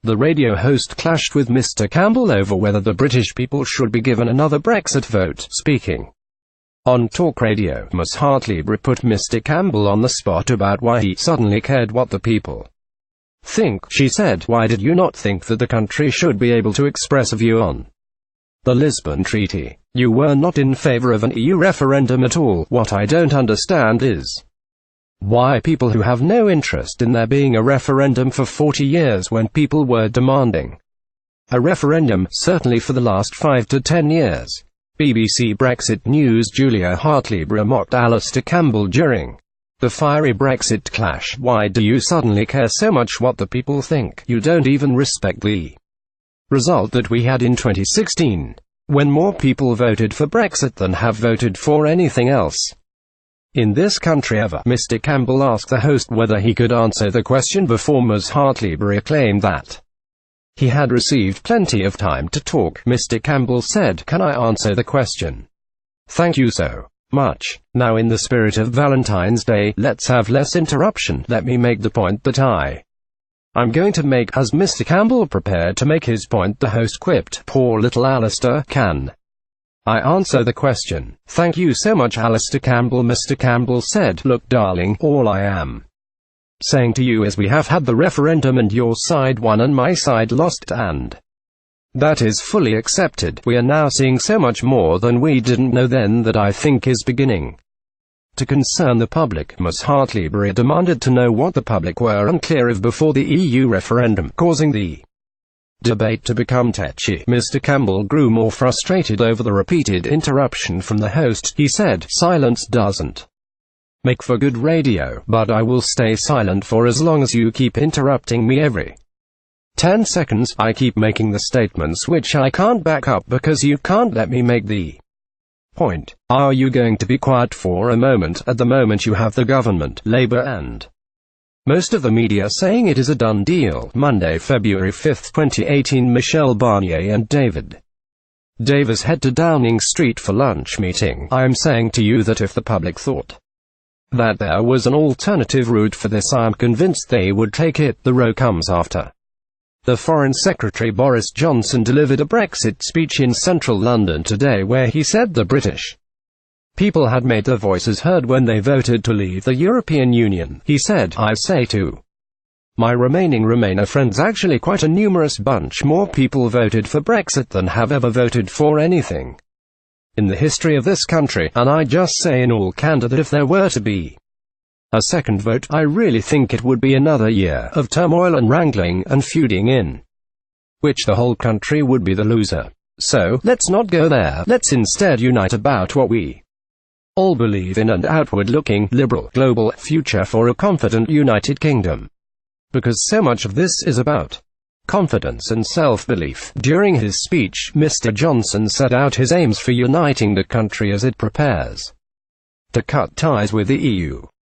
The radio host clashed with Mr Campbell over whether the British people should be given another Brexit vote. Speaking on talkRADIO, Ms HartleyBrew put Mr Campbell on the spot about why he suddenly cared what the people think. She said, "Why did you not think that the country should be able to express a view on the Lisbon Treaty? You were not in favour of an EU referendum at all. What I don't understand is why people who have no interest in there being a referendum for 40 years when people were demanding a referendum, certainly for the last 5 to 10 years. BBC News Julia HartleyBrew mocked Alastair Campbell during the fiery Brexit clash. Why do you suddenly care so much what the people think? You don't even respect the result that we had in 2016, when more people voted for Brexit than have voted for anything else in this country ever." Mr Campbell asked the host whether he could answer the question before Ms HartleyBrew claimed that he had received plenty of time to talk. Mr Campbell said, "Can I answer the question? Thank you so much. Now, in the spirit of Valentine's Day, let's have less interruption. Let me make the point that I'm going to make." As Mr Campbell prepared to make his point, the host quipped, "Poor little Alastair, can I answer the question?" "Thank you so much, Alastair Campbell." Mr Campbell said, "Look darling, all I am saying to you is we have had the referendum and your side won and my side lost, and that is fully accepted. We are now seeing so much more than we didn't know then that I think is beginning to concern the public." Ms HartleyBrew demanded to know what the public were unclear of before the EU referendum, causing the debate to become tetchy. Mr Campbell grew more frustrated over the repeated interruption from the host. He said, "Silence doesn't make for good radio, but I will stay silent for as long as you keep interrupting me every 10 seconds. I keep making the statements which I can't back up because you can't let me make the point. Are you going to be quiet for a moment? At the moment you have the government, Labour and most of the media saying it is a done deal." Monday, February 5, 2018. Michelle Barnier and David Davis head to Downing Street for lunch meeting. "I am saying to you that if the public thought that there was an alternative route for this, I am convinced they would take it." The row comes after the Foreign Secretary Boris Johnson delivered a Brexit speech in central London today where he said the British people had made their voices heard when they voted to leave the European Union. He said, "I say to my remaining Remainer friends, actually quite a numerous bunch more people voted for Brexit than have ever voted for anything in the history of this country, and I just say in all candor that if there were to be a second vote, I really think it would be another year of turmoil and wrangling and feuding in which the whole country would be the loser. So, let's not go there. Let's instead unite about what we all believe in, an outward-looking, liberal, global future for a confident United Kingdom. Because so much of this is about confidence and self-belief." During his speech, Mr Johnson set out his aims for uniting the country as it prepares to cut ties with the EU.